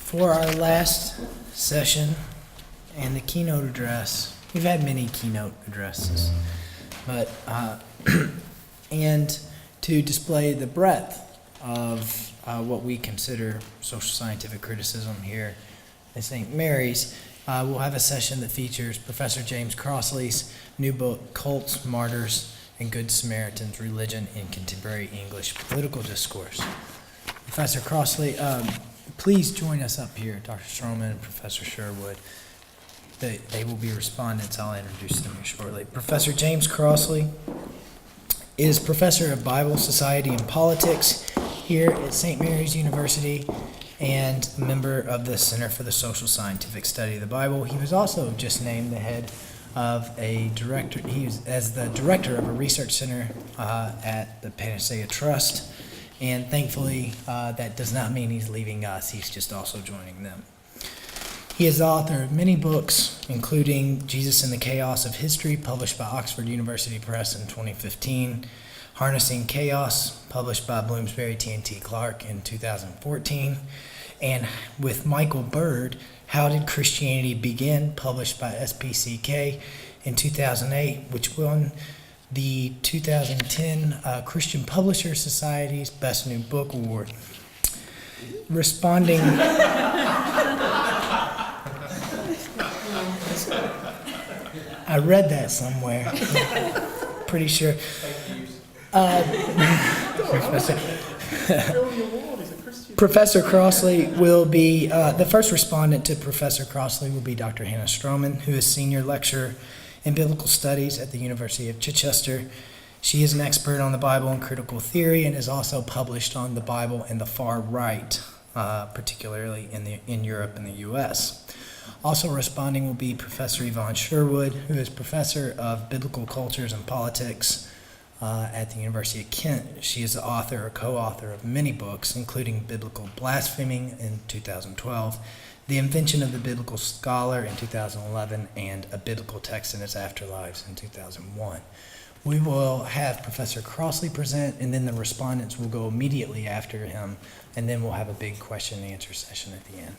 For our last session and the keynote address, we've had many keynote addresses, but and to display the breadth of what we consider social scientific criticism here at St. Mary's, we'll have a session that features Professor James Crossley's new book, Cults, Martyrs, and Good Samaritans, Religion in Contemporary English Political Discourse. Professor Crossley, please join us up here, Dr. Stroman and Professor Sherwood. They will be respondents. I'll introduce them here shortly. Professor James Crossley is Professor of Bible, Society, and Politics here at St. Mary's University and a member of the Center for the Social Scientific Study of the Bible. He was also just named the head of a director. He was as the director of a research center at the Panacea Trust. And thankfully, that does not mean he's leaving us. He's just also joining them. He is the author of many books, including Jesus in the Chaos of History, published by Oxford University Press in 2015, Harnessing Chaos, published by Bloomsbury T&T Clark in 2014, and with Michael Bird, How Did Christianity Begin, published by SPCK in 2008, which won the 2010 Christian Publisher Society's Best New Book Award. Responding, I read that somewhere. Pretty sure. Professor Crossley will be, the first respondent to Professor Crossley will be Dr. Hannah Stroman, who is Senior Lecturer in Biblical Studies at the University of Chichester. She is an expert on the Bible and critical theory and is also published on the Bible and the far right, particularly in Europe and the U.S. Also responding will be Professor Yvonne Sherwood, who is Professor of Biblical Cultures and Politics at the University of Kent. She is the author or co-author of many books, including Biblical Blaspheming in 2012, The Invention of the Biblical Scholar in 2011, and A Biblical Text and Its Afterlives in 2001. We will have Professor Crossley present, and then the respondents will go immediately after him, and then we'll have a big question and answer session at the end.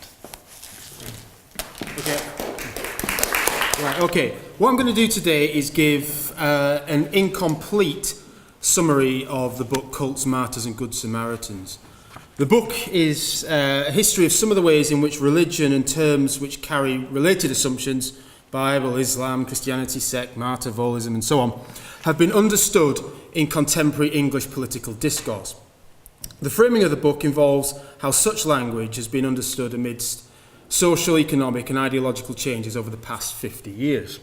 Okay. What I'm going to do today is give an incomplete summary of the book Cults, Martyrs, and Good Samaritans. The book is a history of some of the ways in which religion and terms which carry related assumptions, Bible, Islam, Christianity, sect, martyr, volism, and so on, have been understood in contemporary English political discourse. The framing of the book involves how such language has been understood amidst social, economic, and ideological changes over the past 50 years.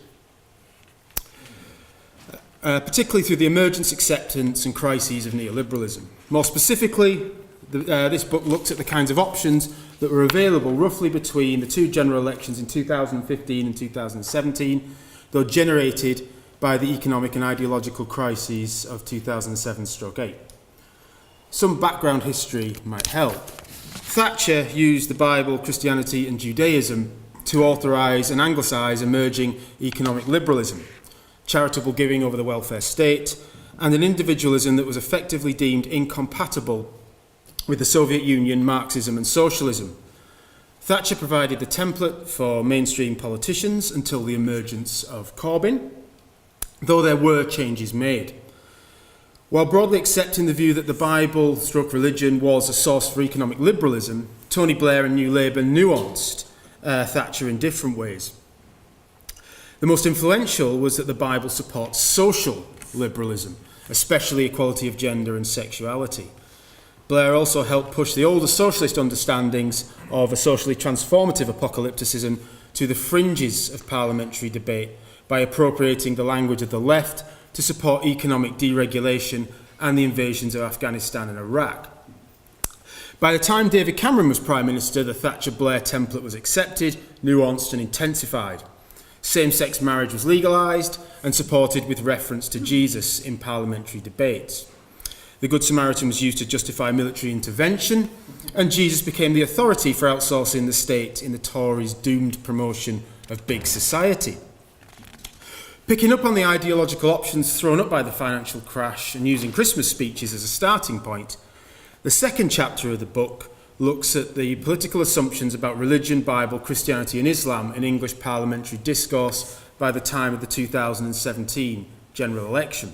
Particularly through the emergence, acceptance, and crises of neoliberalism. More specifically, this book looks at the kinds of options that were available roughly between the two general elections in 2015 and 2017, though generated by the economic and ideological crises of 2007-8. Some background history might help. Thatcher used the Bible, Christianity, and Judaism to authorise and anglicise emerging economic liberalism, charitable giving over the welfare state, and an individualism that was effectively deemed incompatible with the Soviet Union, Marxism, and socialism. Thatcher provided the template for mainstream politicians until the emergence of Corbyn, though there were changes made. While broadly accepting the view that the Bible/religion was a source for economic liberalism, Tony Blair and New Labour nuanced Thatcher in different ways. The most influential was that the Bible supports social liberalism, especially equality of gender and sexuality. Blair also helped push the older socialist understandings of a socially transformative apocalypticism to the fringes of parliamentary debate by appropriating the language of the left to support economic deregulation and the invasions of Afghanistan and Iraq. By the time David Cameron was Prime Minister, the Thatcher-Blair template was accepted, nuanced and intensified. Same-sex marriage was legalised and supported with reference to Jesus in parliamentary debates. The Good Samaritan was used to justify military intervention, and Jesus became the authority for outsourcing the state in the Tories' doomed promotion of big society. Picking up on the ideological options thrown up by the financial crash and using Christmas speeches as a starting point, the second chapter of the book looks at the political assumptions about religion, Bible, Christianity and Islam in English parliamentary discourse by the time of the 2017 general election,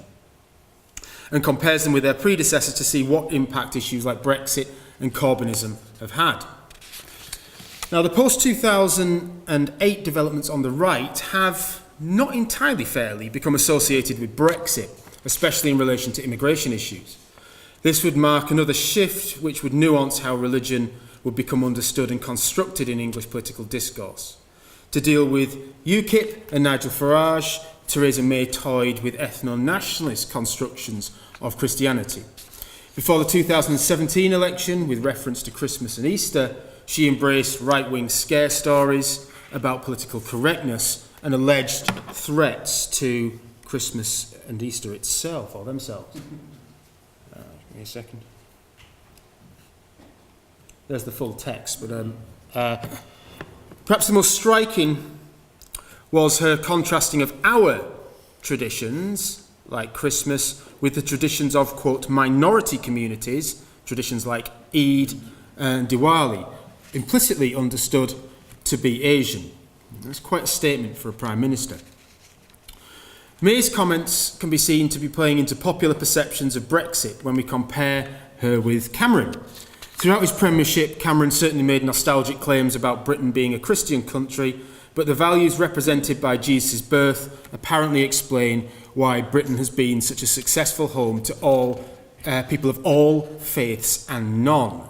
and compares them with their predecessors to see what impact issues like Brexit and Corbynism have had. Now, the post-2008 developments on the right have, not entirely fairly, become associated with Brexit, especially in relation to immigration issues. This would mark another shift which would nuance how religion would become understood and constructed in English political discourse. To deal with UKIP and Nigel Farage, Theresa May toyed with ethno-nationalist constructions of Christianity. Before the 2017 election, with reference to Christmas and Easter, she embraced right-wing scare stories about political correctness and alleged threats to Christmas and Easter itself, or themselves. Give me a second. There's the full text, but perhaps the most striking was her contrasting of our traditions, like Christmas, with the traditions of, quote, minority communities, traditions like Eid and Diwali, implicitly understood to be Asian. That's quite a statement for a Prime Minister. May's comments can be seen to be playing into popular perceptions of Brexit when we compare her with Cameron. Throughout his premiership, Cameron certainly made nostalgic claims about Britain being a Christian country, but the values represented by Jesus' birth apparently explain why Britain has been such a successful home to all people of all faiths and none.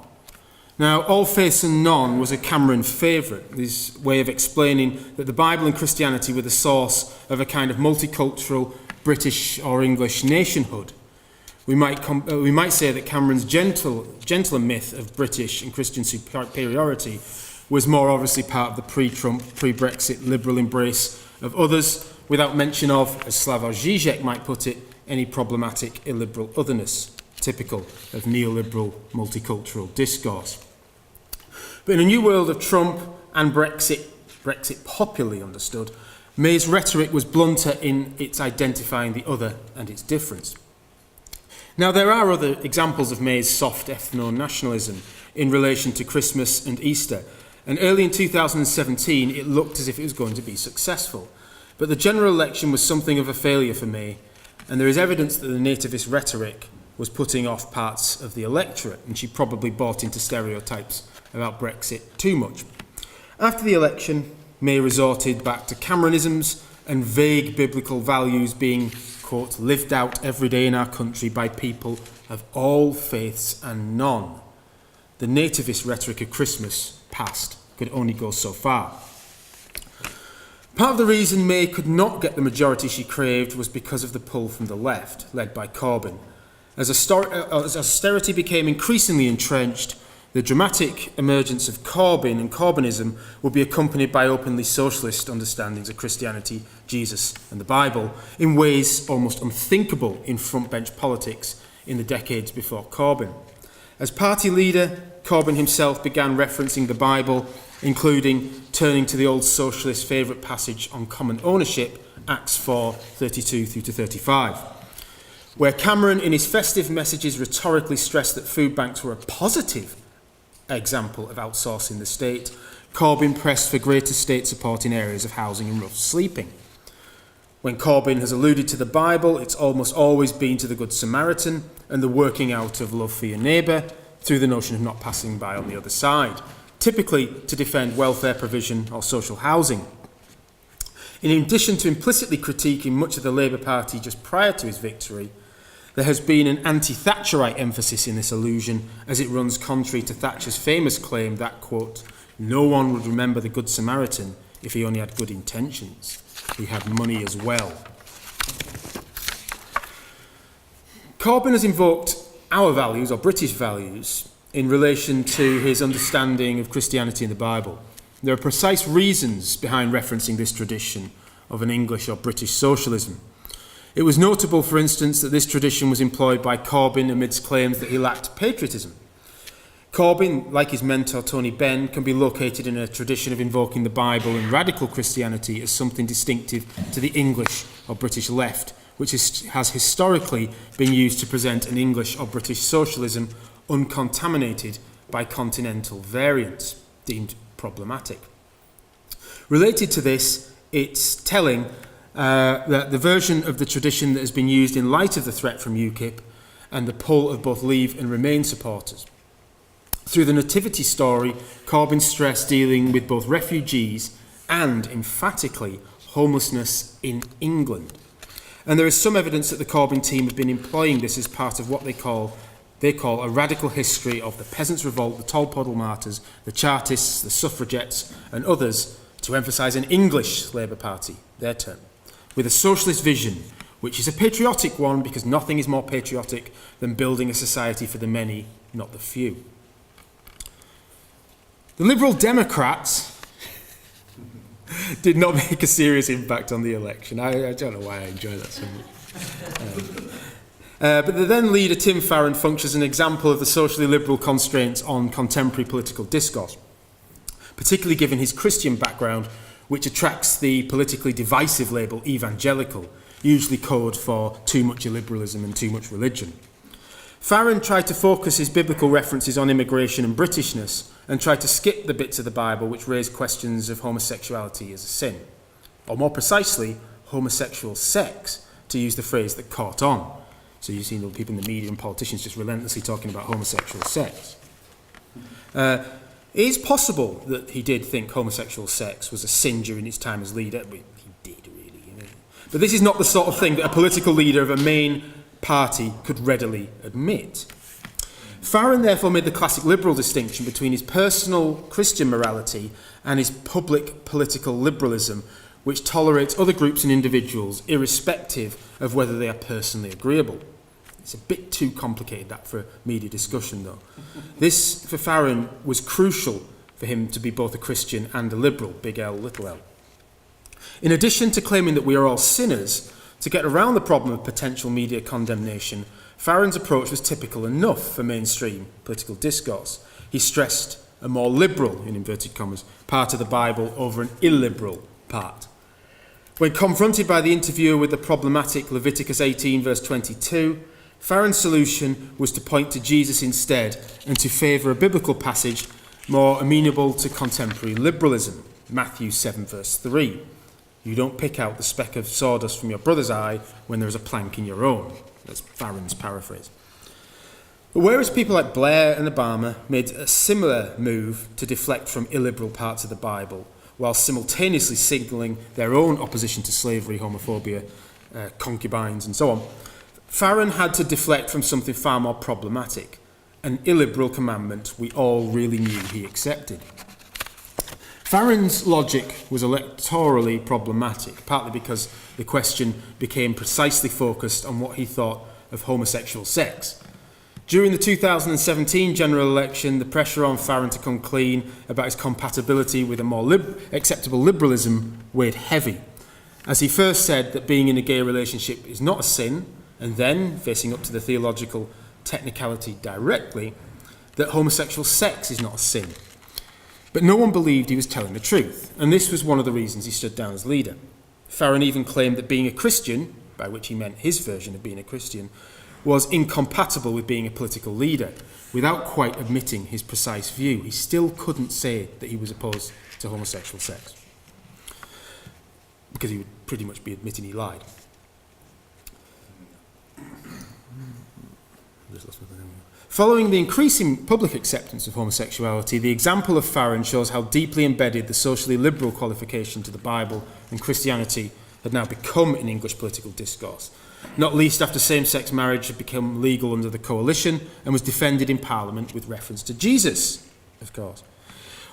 Now, all faiths and none was a Cameron favourite, his way of explaining that the Bible and Christianity were the source of a kind of multicultural British or English nationhood. We might say that Cameron's gentler myth of British and Christian superiority was more obviously part of the pre-Trump, pre-Brexit liberal embrace of others, without mention of, as Slavoj Žižek might put it, any problematic illiberal otherness, typical of neoliberal multicultural discourse. But in a new world of Trump and Brexit popularly understood, May's rhetoric was blunter in its identifying the other and its difference. Now, there are other examples of May's soft ethno-nationalism in relation to Christmas and Easter, and early in 2017 it looked as if it was going to be successful. But the general election was something of a failure for May, and there is evidence that the nativist rhetoric was putting off parts of the electorate, and she probably bought into stereotypes about Brexit too much. After the election, May resorted back to Cameronisms and vague biblical values being, quote, lived out every day in our country by people of all faiths and none. The nativist rhetoric of Christmas past could only go so far. Part of the reason May could not get the majority she craved was because of the pull from the left, led by Corbyn. As austerity became increasingly entrenched, the dramatic emergence of Corbyn and Corbynism would be accompanied by openly socialist understandings of Christianity, Jesus and the Bible in ways almost unthinkable in frontbench politics in the decades before Corbyn. As party leader, Corbyn himself began referencing the Bible, including turning to the old socialist favourite passage on common ownership, Acts 4:32 through to 35. Where Cameron in his festive messages rhetorically stressed that food banks were a positive example of outsourcing the state, Corbyn pressed for greater state support in areas of housing and rough sleeping. When Corbyn has alluded to the Bible, it's almost always been to the Good Samaritan and the working out of love for your neighbour through the notion of not passing by on the other side, typically to defend welfare provision or social housing. In addition to implicitly critiquing much of the Labour Party just prior to his victory, there has been an anti-Thatcherite emphasis in this allusion, as it runs contrary to Thatcher's famous claim that, quote, no one would remember the Good Samaritan if he only had good intentions. He had money as well. Corbyn has invoked our values, or British values, in relation to his understanding of Christianity and the Bible. There are precise reasons behind referencing this tradition of an English or British socialism. It was notable, for instance, that this tradition was employed by Corbyn amidst claims that he lacked patriotism. Corbyn, like his mentor Tony Benn, can be located in a tradition of invoking the Bible and radical Christianity as something distinctive to the English or British left, which has historically been used to present an English or British socialism uncontaminated by continental variants, deemed problematic. Related to this, it's telling that the version of the tradition that has been used in light of the threat from UKIP and the pull of both Leave and Remain supporters. Through the nativity story, Corbyn stressed dealing with both refugees and, emphatically, homelessness in England. And there is some evidence that the Corbyn team have been employing this as part of what they call a radical history of the Peasants' Revolt, the Tolpuddle Martyrs, the Chartists, the Suffragettes and others to emphasise an English Labour Party, their term, with a socialist vision, which is a patriotic one because nothing is more patriotic than building a society for the many, not the few. The Liberal Democrats did not make a serious impact on the election. I don't know why I enjoy that so much. But the then leader, Tim Farron, functions as an example of the socially liberal constraints on contemporary political discourse, particularly given his Christian background, which attracts the politically divisive label evangelical, usually code for too much illiberalism and too much religion. Farron tried to focus his biblical references on immigration and Britishness and tried to skip the bits of the Bible which raise questions of homosexuality as a sin. Or more precisely, homosexual sex, to use the phrase that caught on. So you've seen all the people in the media and politicians just relentlessly talking about homosexual sex. It is possible that he did think homosexual sex was a sin during his time as leader. He did, really. You know. But this is not the sort of thing that a political leader of a main party could readily admit. Farron therefore made the classic liberal distinction between his personal Christian morality and his public political liberalism, which tolerates other groups and individuals irrespective of whether they are personally agreeable. It's a bit too complicated, that, for a media discussion, though. This, for Farron, was crucial for him to be both a Christian and a liberal, big L, little l. In addition to claiming that we are all sinners, to get around the problem of potential media condemnation, Farron's approach was typical enough for mainstream political discourse. He stressed a more liberal, in inverted commas, part of the Bible over an illiberal part. When confronted by the interviewer with the problematic Leviticus 18 verse 22, Farron's solution was to point to Jesus instead and to favour a biblical passage more amenable to contemporary liberalism, Matthew 7 verse 3. You don't pick out the speck of sawdust from your brother's eye when there is a plank in your own. That's Farron's paraphrase. But whereas people like Blair and Obama made a similar move to deflect from illiberal parts of the Bible, while simultaneously signalling their own opposition to slavery, homophobia, concubines and so on, Farron had to deflect from something far more problematic, an illiberal commandment we all really knew he accepted. Farron's logic was electorally problematic, partly because the question became precisely focused on what he thought of homosexual sex. During the 2017 general election, the pressure on Farron to come clean about his compatibility with a more acceptable liberalism weighed heavy, as he first said that being in a gay relationship is not a sin, and then, facing up to the theological technicality directly, that homosexual sex is not a sin. But no one believed he was telling the truth, and this was one of the reasons he stood down as leader. Farron even claimed that being a Christian, by which he meant his version of being a Christian, was incompatible with being a political leader, without quite admitting his precise view. He still couldn't say that he was opposed to homosexual sex, because he would pretty much be admitting he lied. Following the increasing public acceptance of homosexuality, the example of Farron shows how deeply embedded the socially liberal qualification to the Bible and Christianity had now become in English political discourse, not least after same-sex marriage had become legal under the coalition and was defended in Parliament with reference to Jesus, of course.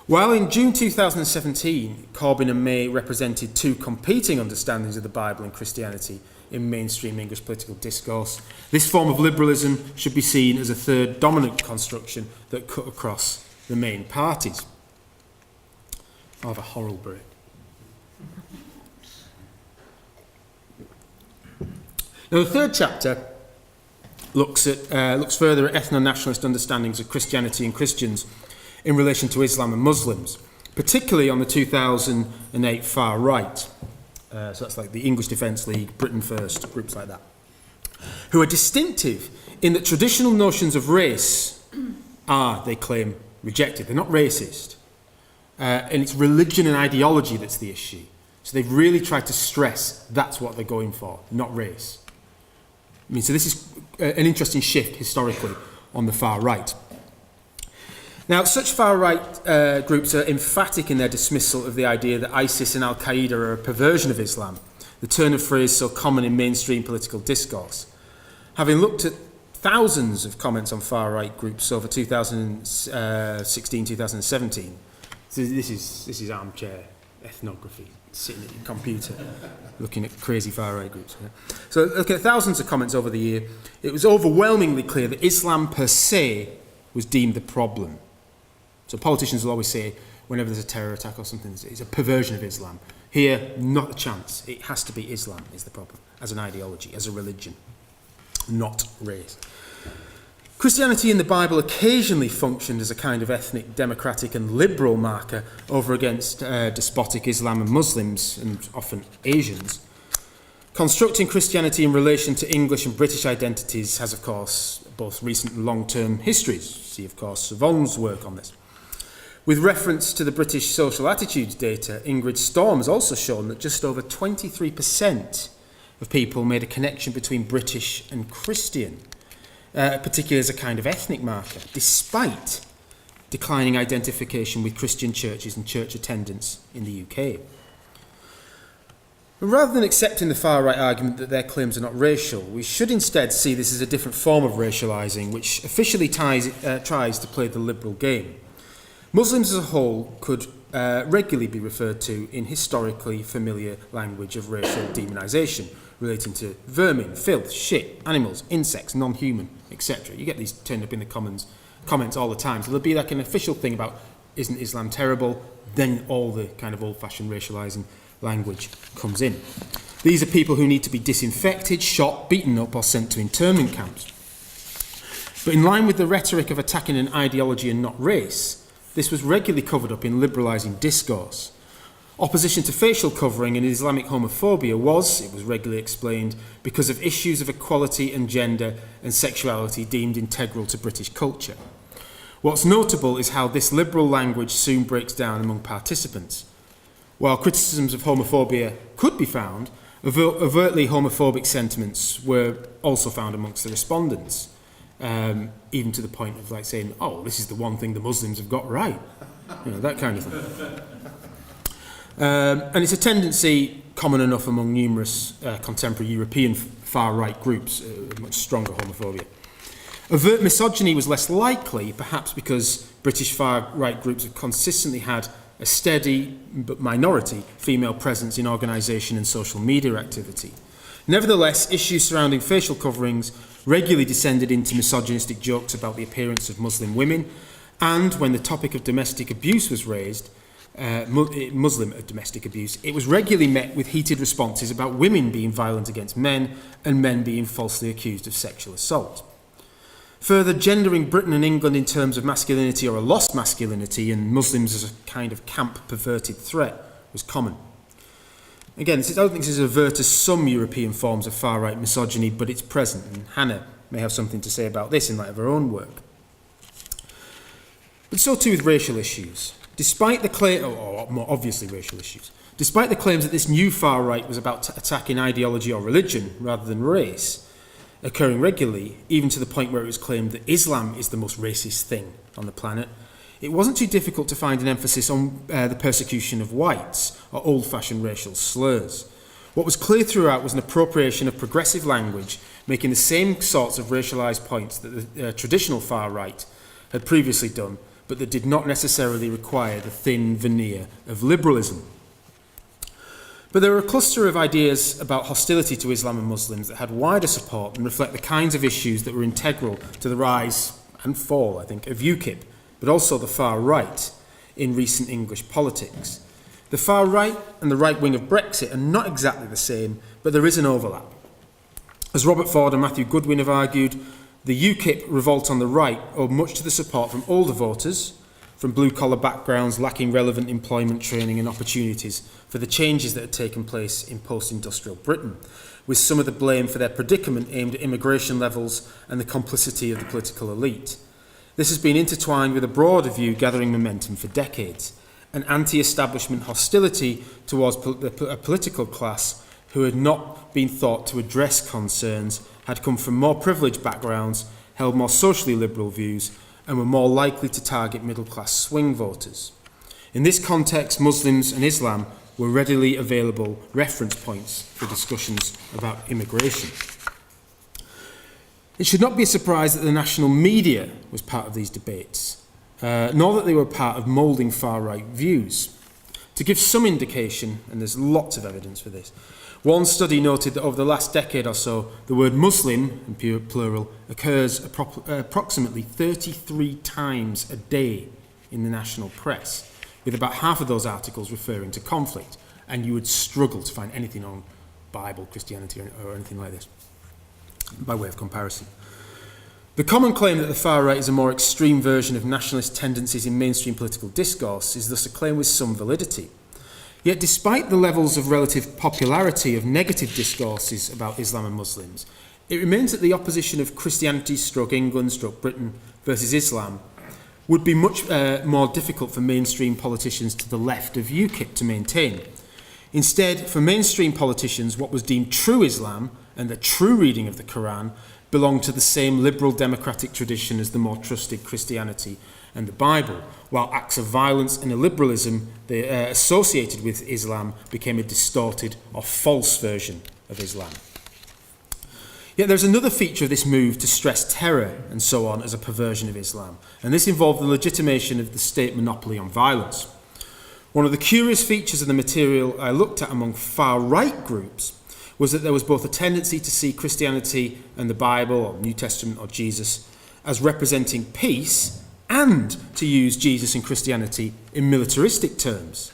While in June 2017, Corbyn and May represented two competing understandings of the Bible and Christianity in mainstream English political discourse, this form of liberalism should be seen as a third dominant construction that cut across the main parties. I'll have a horrible break. Now, the third chapter looks further at ethno-nationalist understandings of Christianity and Christians in relation to Islam and Muslims, particularly on the 2008 far right. So that's like the English Defence League, Britain First, groups like that, who are distinctive in that traditional notions of race are, they claim, rejected. They're not racist. And it's religion and ideology that's the issue. So they've really tried to stress that's what they're going for, not race. I mean, so this is an interesting shift historically on the far right. Now, such far-right groups are emphatic in their dismissal of the idea that ISIS and Al-Qaeda are a perversion of Islam, the turn of phrase so common in mainstream political discourse. Having looked at thousands of comments on far-right groups over 2016, 2017, so this is armchair ethnography, sitting at your computer, looking at crazy far-right groups. Yeah? So looking at thousands of comments over the year, it was overwhelmingly clear that Islam per se was deemed the problem. So politicians will always say, whenever there's a terror attack or something, it's a perversion of Islam. Here, not a chance. It has to be Islam is the problem, as an ideology, as a religion, not race. Christianity in the Bible occasionally functioned as a kind of ethnic, democratic and liberal marker over against despotic Islam and Muslims, and often Asians. Constructing Christianity in relation to English and British identities has, of course, both recent and long-term histories. See, of course, Vaughan's work on this. With reference to the British social attitudes data, Ingrid Storm has also shown that just over 23% of people made a connection between British and Christian, particularly as a kind of ethnic marker, despite declining identification with Christian churches and church attendance in the UK. Rather than accepting the far-right argument that their claims are not racial, we should instead see this as a different form of racialising, which officially tries to play the liberal game. Muslims as a whole could regularly be referred to in historically familiar language of racial demonisation, relating to vermin, filth, shit, animals, insects, non-human, etc. You get these turned up in the comments all the time. So there'll be like an official thing about, isn't Islam terrible? Then all the kind of old-fashioned racialising language comes in. These are people who need to be disinfected, shot, beaten up or sent to internment camps. But in line with the rhetoric of attacking an ideology and not race, this was regularly covered up in liberalising discourse. Opposition to facial covering and Islamic homophobia was, it was regularly explained, because of issues of equality and gender and sexuality deemed integral to British culture. What's notable is how this liberal language soon breaks down among participants. While criticisms of homophobia could be found, overtly homophobic sentiments were also found amongst the respondents, even to the point of like saying, oh, this is the one thing the Muslims have got right, you know, that kind of thing. And it's a tendency common enough among numerous contemporary European far-right groups, much stronger homophobia. Overt misogyny was less likely, perhaps because British far-right groups have consistently had a steady but minority female presence in organisation and social media activity. Nevertheless, issues surrounding facial coverings regularly descended into misogynistic jokes about the appearance of Muslim women, and when the topic of domestic abuse was raised, Muslim domestic abuse, it was regularly met with heated responses about women being violent against men and men being falsely accused of sexual assault. Further, gendering Britain and England in terms of masculinity or a lost masculinity and Muslims as a kind of camp perverted threat was common. Again, I don't think this is overt to some European forms of far-right misogyny, but it's present, and Hannah may have something to say about this in light of her own work. But so too with racial issues. Despite the claim, or more obviously racial issues, despite the claims that this new far-right was about attacking ideology or religion rather than race, occurring regularly, even to the point where it was claimed that Islam is the most racist thing on the planet, it wasn't too difficult to find an emphasis on the persecution of whites or old-fashioned racial slurs. What was clear throughout was an appropriation of progressive language, making the same sorts of racialised points that the traditional far-right had previously done, but that did not necessarily require the thin veneer of liberalism. But there were a cluster of ideas about hostility to Islam and Muslims that had wider support and reflect the kinds of issues that were integral to the rise and fall, I think, of UKIP, but also the far right in recent English politics. The far right and the right wing of Brexit are not exactly the same, but there is an overlap. As Robert Ford and Matthew Goodwin have argued, the UKIP revolt on the right owed much to the support from older voters, from blue-collar backgrounds lacking relevant employment training and opportunities for the changes that had taken place in post-industrial Britain, with some of the blame for their predicament aimed at immigration levels and the complicity of the political elite. This has been intertwined with a broader view gathering momentum for decades, an anti-establishment hostility towards a political class who had not been thought to address concerns, had come from more privileged backgrounds, held more socially liberal views, and were more likely to target middle-class swing voters. In this context, Muslims and Islam were readily available reference points for discussions about immigration. It should not be a surprise that the national media was part of these debates, nor that they were part of moulding far-right views. To give some indication, and there's lots of evidence for this, one study noted that over the last decade or so, the word Muslim, in plural, occurs approximately 33 times a day in the national press, with about half of those articles referring to conflict, and you would struggle to find anything on Bible, Christianity, or anything like this, by way of comparison. The common claim that the far right is a more extreme version of nationalist tendencies in mainstream political discourse is thus a claim with some validity. Yet despite the levels of relative popularity of negative discourses about Islam and Muslims, it remains that the opposition of Christianity / England / Britain versus Islam would be much more difficult for mainstream politicians to the left of UKIP to maintain. Instead, for mainstream politicians, what was deemed true Islam and the true reading of the Quran belonged to the same liberal democratic tradition as the more trusted Christianity and the Bible, while acts of violence and illiberalism associated with Islam became a distorted or false version of Islam. Yet there's another feature of this move to stress terror and so on as a perversion of Islam, and this involved the legitimation of the state monopoly on violence. One of the curious features of the material I looked at among far-right groups was that there was both a tendency to see Christianity and the Bible, or New Testament or Jesus, as representing peace, and to use Jesus and Christianity in militaristic terms.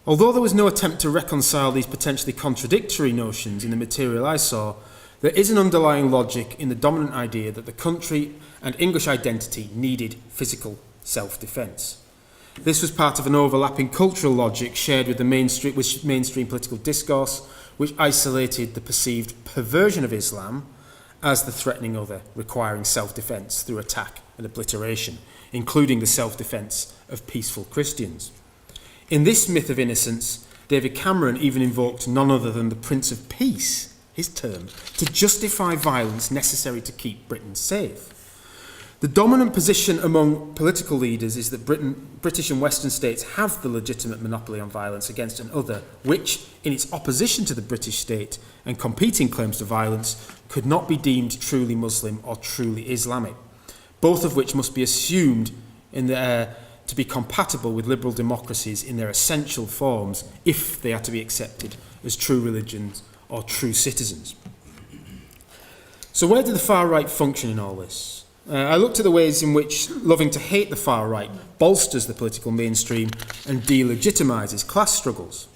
Although there was no attempt to reconcile these potentially contradictory notions in the material I saw, there is an underlying logic in the dominant idea that the country and English identity needed physical self-defence. This was part of an overlapping cultural logic shared with mainstream political discourse, which isolated the perceived perversion of Islam as the threatening other, requiring self-defence through attack and obliteration, including the self-defence of peaceful Christians. In this myth of innocence, David Cameron even invoked none other than the Prince of Peace, his term, to justify violence necessary to keep Britain safe. The dominant position among political leaders is that British and Western states have the legitimate monopoly on violence against an other, which, in its opposition to the British state and competing claims to violence, could not be deemed truly Muslim or truly Islamic, both of which must be assumed to be compatible with liberal democracies in their essential forms if they are to be accepted as true religions or true citizens. So where did the far right function in all this? I looked at the ways in which loving to hate the far right bolsters the political mainstream and delegitimises class struggles.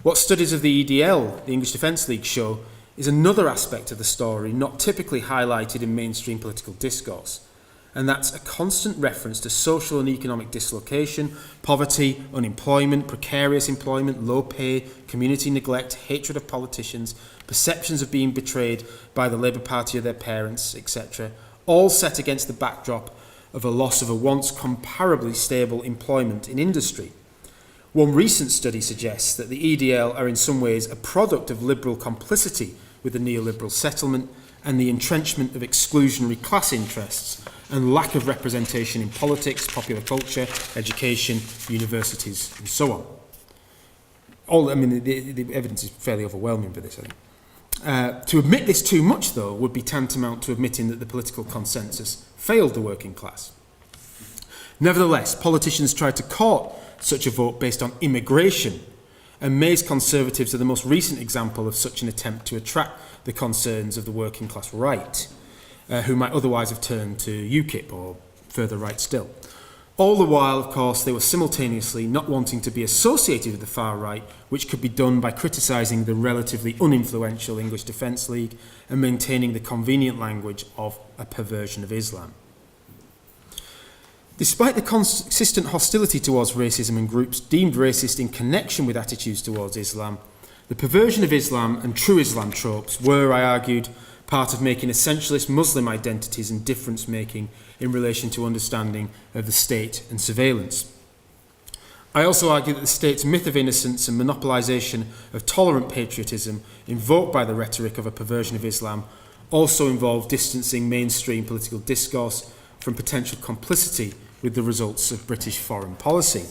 What studies of the EDL, the English Defence League, show is another aspect of the story not typically highlighted in mainstream political discourse, and that's a constant reference to social and economic dislocation, poverty, unemployment, precarious employment, low pay, community neglect, hatred of politicians, perceptions of being betrayed by the Labour Party or their parents, etc., all set against the backdrop of a loss of a once comparably stable employment in industry. One recent study suggests that the EDL are in some ways a product of liberal complicity with the neoliberal settlement and the entrenchment of exclusionary class interests and lack of representation in politics, popular culture, education, universities, and so on. The evidence is fairly overwhelming for this, I think. To admit this too much, though, would be tantamount to admitting that the political consensus failed the working class. Nevertheless, politicians tried to court such a vote based on immigration, and May's Conservatives are the most recent example of such an attempt to attract the concerns of the working class right, who might otherwise have turned to UKIP or further right still. All the while, of course, they were simultaneously not wanting to be associated with the far right, which could be done by criticising the relatively uninfluential English Defence League and maintaining the convenient language of a perversion of Islam. Despite the consistent hostility towards racism and groups deemed racist in connection with attitudes towards Islam, the perversion of Islam and true Islam tropes were, I argued, part of making essentialist Muslim identities and difference-making in relation to understanding of the state and surveillance. I also argue that the state's myth of innocence and monopolisation of tolerant patriotism invoked by the rhetoric of a perversion of Islam also involve distancing mainstream political discourse from potential complicity with the results of British foreign policy.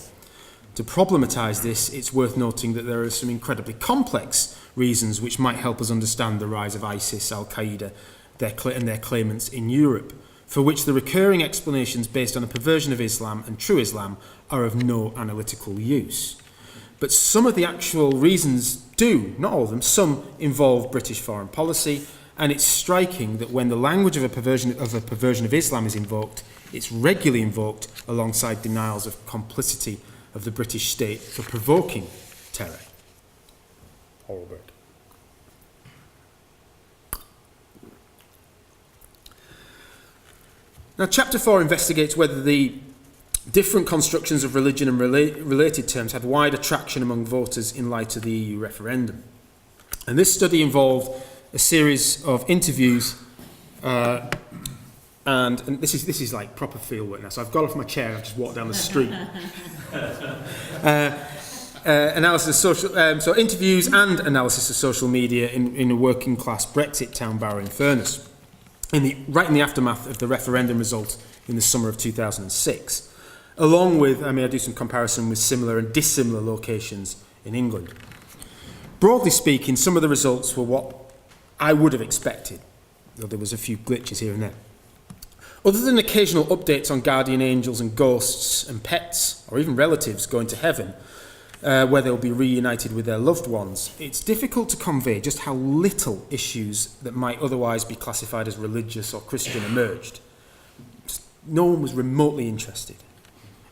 To problematise this, it's worth noting that there are some incredibly complex reasons which might help us understand the rise of ISIS, Al-Qaeda, and their claimants in Europe, for which the recurring explanations based on a perversion of Islam and true Islam are of no analytical use. But some of the actual reasons do, not all of them, some involve British foreign policy, and it's striking that when the language of a perversion of Islam is invoked, it's regularly invoked alongside denials of complicity of the British state for provoking terror. Horrible word. Now, Chapter 4 investigates whether the different constructions of religion and related terms had wider traction among voters in light of the EU referendum. And this study involved a series of interviews, and this is like proper field work now. So I've got off my chair and I've just walked down the street. Analysis of social, so interviews and analysis of social media in a working class Brexit town, Barrow-in-Furness, right in the aftermath of the referendum result in the summer of 2006, along with, I do some comparison with similar and dissimilar locations in England. Broadly speaking, some of the results were what I would have expected, though there was a few glitches here and there. Other than occasional updates on guardian angels and ghosts and pets, or even relatives going to heaven, where they'll be reunited with their loved ones, it's difficult to convey just how little issues that might otherwise be classified as religious or Christian emerged. No one was remotely interested.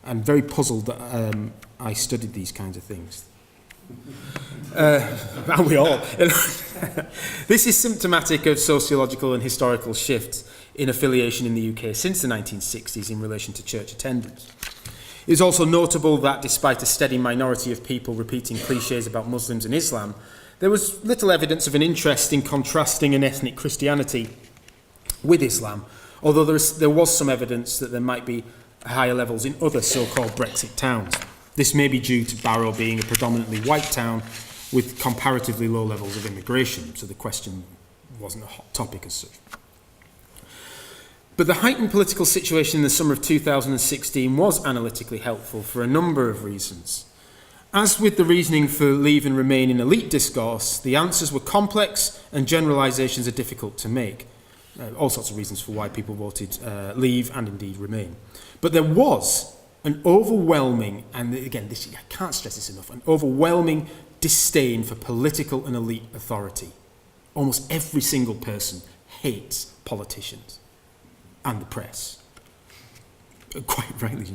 I'm very puzzled that I studied these kinds of things. Aren't we all? This is symptomatic of sociological and historical shifts in affiliation in the UK since the 1960s in relation to church attendance. It is also notable that despite a steady minority of people repeating clichés about Muslims and Islam, there was little evidence of an interest in contrasting an ethnic Christianity with Islam, although there was some evidence that there might be higher levels in other so-called Brexit towns. This may be due to Barrow being a predominantly white town with comparatively low levels of immigration, so the question wasn't a hot topic as such. But the heightened political situation in the summer of 2016 was analytically helpful for a number of reasons. As with the reasoning for leave and remain in elite discourse, the answers were complex and generalisations are difficult to make. All sorts of reasons for why people voted leave and indeed remain. But there was an overwhelming, and again, I can't stress this enough, an overwhelming disdain for political and elite authority. Almost every single person hates politicians and the press. Quite rightly.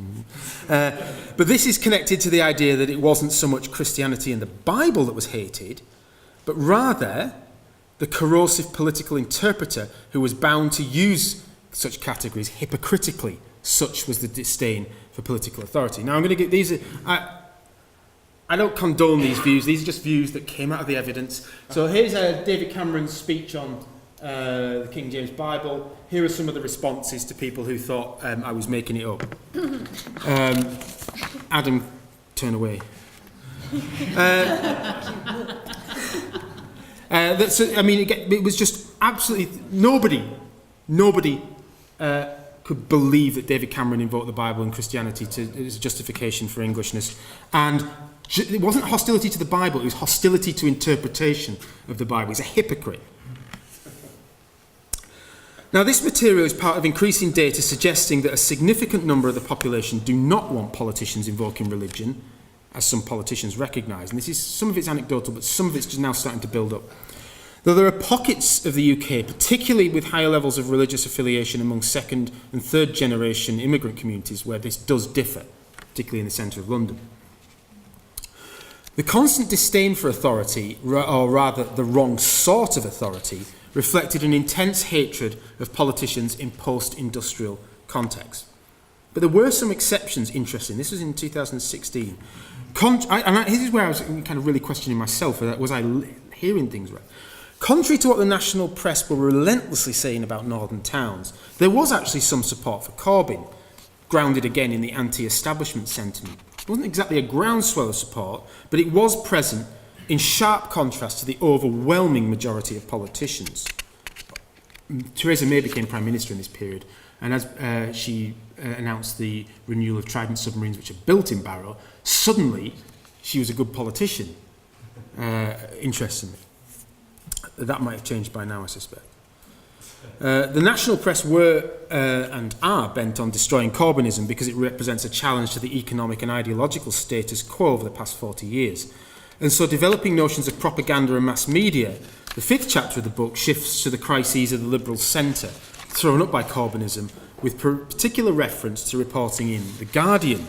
But this is connected to the idea that it wasn't so much Christianity and the Bible that was hated, but rather the corrosive political interpreter who was bound to use such categories hypocritically. Such was the disdain for political authority. Now I'm going to get these. I don't condone these views. These are just views that came out of the evidence. So here's David Cameron's speech on the King James Bible. Here are some of the responses to people who thought I was making it up. Adam, turn away. It was just absolutely nobody could believe that David Cameron invoked the Bible and Christianity as a justification for Englishness. And it wasn't hostility to the Bible, it was hostility to interpretation of the Bible. He's a hypocrite. Now, this material is part of increasing data suggesting that a significant number of the population do not want politicians invoking religion, as some politicians recognise. And some of it's anecdotal, but some of it's just now starting to build up. Though there are pockets of the UK, particularly with higher levels of religious affiliation among second and third generation immigrant communities, where this does differ, particularly in the centre of London. The constant disdain for authority, or rather the wrong sort of authority, reflected an intense hatred of politicians in post-industrial contexts. But there were some exceptions interesting. This was in 2016. This is where I was kind of really questioning myself, was I hearing things right? Contrary to what the national press were relentlessly saying about northern towns, there was actually some support for Corbyn, grounded again in the anti-establishment sentiment. It wasn't exactly a groundswell of support, but it was present in sharp contrast to the overwhelming majority of politicians. Theresa May became Prime Minister in this period, and as she announced the renewal of Trident submarines which are built in Barrow, suddenly she was a good politician, interestingly. That might have changed by now, I suspect. The national press were and are bent on destroying Corbynism because it represents a challenge to the economic and ideological status quo over the past 40 years. And so developing notions of propaganda and mass media, the fifth chapter of the book shifts to the crises of the liberal centre, thrown up by Corbynism, with particular reference to reporting in The Guardian.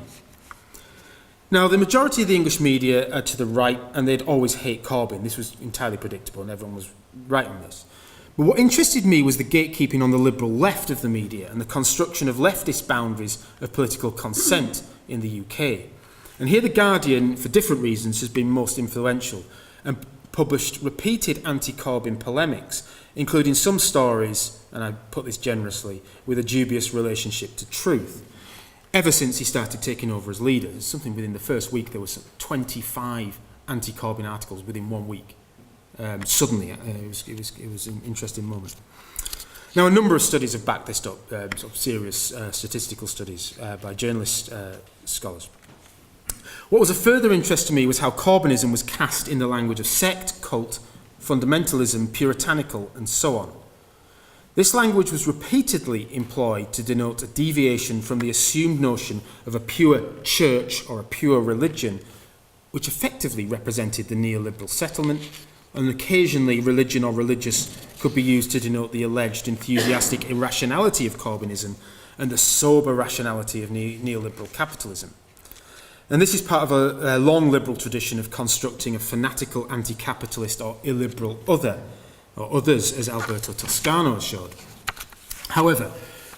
Now, the majority of the English media are to the right, and they'd always hate Corbyn. This was entirely predictable, and everyone was right on this. But what interested me was the gatekeeping on the liberal left of the media and the construction of leftist boundaries of political consent in the UK. And here The Guardian, for different reasons, has been most influential and published repeated anti-Corbyn polemics, including some stories, and I put this generously, with a dubious relationship to truth. Ever since he started taking over as leader, there's something within the first week, there was 25 anti-Corbyn articles within 1 week. Suddenly, it was an interesting moment. Now, a number of studies have backed this up, sort of serious statistical studies by journalist scholars. What was a further interest to me was how Corbynism was cast in the language of sect, cult, fundamentalism, puritanical, and so on. This language was repeatedly employed to denote a deviation from the assumed notion of a pure church or a pure religion, which effectively represented the neoliberal settlement, and occasionally religion or religious could be used to denote the alleged enthusiastic irrationality of Corbynism and the sober rationality of neoliberal capitalism. And this is part of a long liberal tradition of constructing a fanatical anti-capitalist or illiberal other, or others, as Alberto Toscano has showed. However,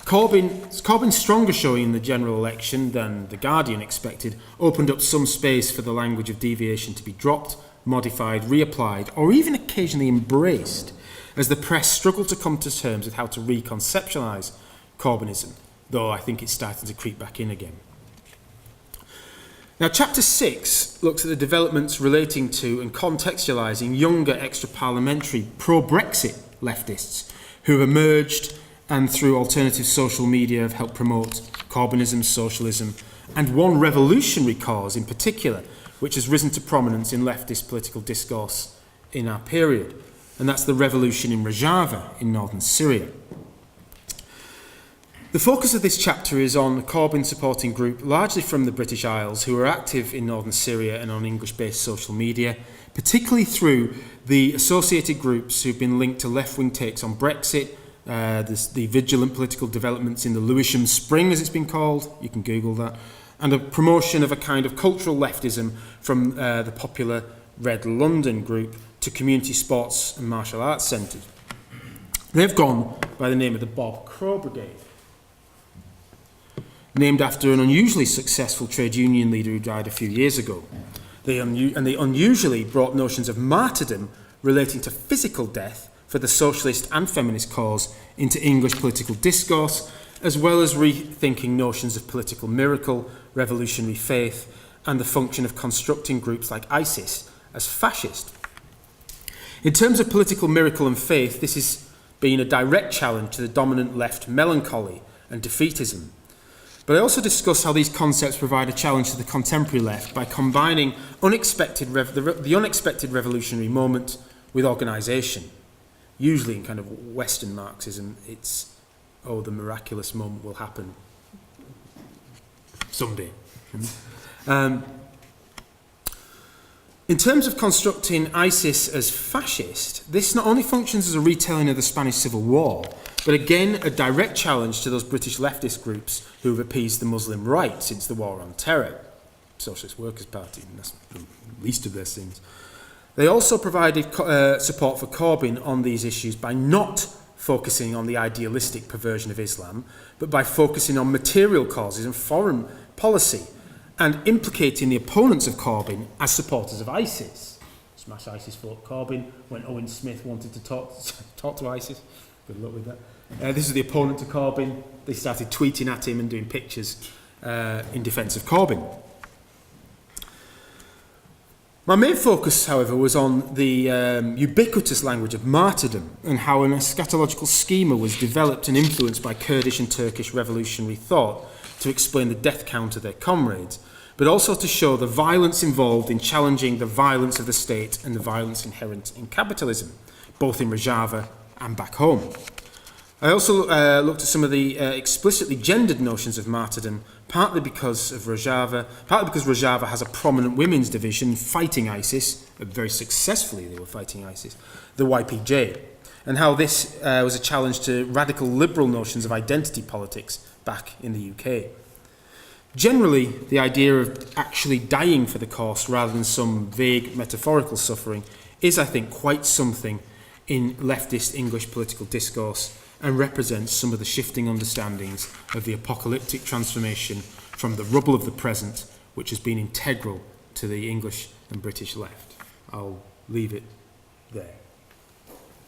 Corbyn's stronger showing in the general election than The Guardian expected opened up some space for the language of deviation to be dropped, modified, reapplied, or even occasionally embraced, as the press struggled to come to terms with how to reconceptualise Corbynism, though I think it's starting to creep back in again. Now, Chapter 6 looks at the developments relating to and contextualising younger extra-parliamentary pro-Brexit leftists who have emerged and through alternative social media have helped promote Corbynism, socialism, and one revolutionary cause in particular, which has risen to prominence in leftist political discourse in our period, and that's the revolution in Rojava in northern Syria. The focus of this chapter is on a Corbyn supporting group largely from the British Isles who are active in northern Syria and on English-based social media, particularly through the associated groups who've been linked to left-wing takes on Brexit, the vigilant political developments in the Lewisham Spring, as it's been called, you can Google that, and a promotion of a kind of cultural leftism from the popular Red London group to community sports and martial arts centres. They've gone by the name of the Bob Crow Brigade, named after an unusually successful trade union leader who died a few years ago. They unusually brought notions of martyrdom relating to physical death for the socialist and feminist cause into English political discourse, as well as rethinking notions of political miracle, revolutionary faith, and the function of constructing groups like ISIS as fascist. In terms of political miracle and faith, this has been a direct challenge to the dominant left melancholy and defeatism. But I also discuss how these concepts provide a challenge to the contemporary left by combining the unexpected revolutionary moment with organisation. Usually in kind of Western Marxism, it's, oh, the miraculous moment will happen someday. In terms of constructing ISIS as fascist, this not only functions as a retelling of the Spanish Civil War, but again a direct challenge to those British leftist groups who have appeased the Muslim right since the War on Terror. Socialist Workers' Party, and that's the least of their sins. They also provided support for Corbyn on these issues by not focusing on the idealistic perversion of Islam, but by focusing on material causes and foreign policy, and implicating the opponents of Corbyn as supporters of ISIS. Smash ISIS fought Corbyn when Owen Smith wanted to talk to ISIS. Good luck with that. This is the opponent to Corbyn. They started tweeting at him and doing pictures in defence of Corbyn. My main focus, however, was on the ubiquitous language of martyrdom and how an eschatological schema was developed and influenced by Kurdish and Turkish revolutionary thought to explain the death count of their comrades, but also to show the violence involved in challenging the violence of the state and the violence inherent in capitalism, both in Rojava and back home. I also looked at some of the explicitly gendered notions of martyrdom, partly because Rojava has a prominent women's division fighting ISIS, very successfully they were fighting ISIS, the YPJ, and how this was a challenge to radical liberal notions of identity politics back in the UK. Generally, the idea of actually dying for the cause rather than some vague metaphorical suffering is, I think, quite something in leftist English political discourse, and represents some of the shifting understandings of the apocalyptic transformation from the rubble of the present, which has been integral to the English and British left. I'll leave it there.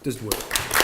Does work.